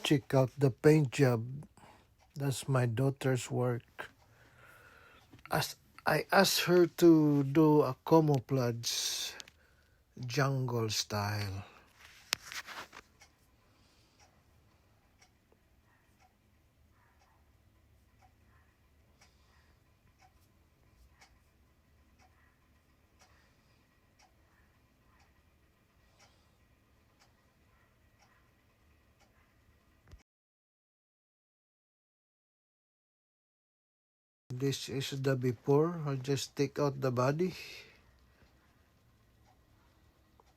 check out the paint job. That's my daughter's work. As I asked her to do a camouflage jungle style. This is the before. I just take out the body.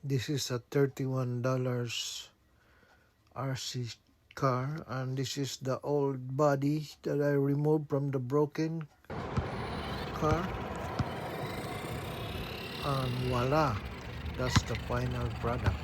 This is a $31 RC car, and this is the old body that I removed from the broken car. And voila, that's the final product.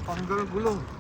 Tanggal gulong.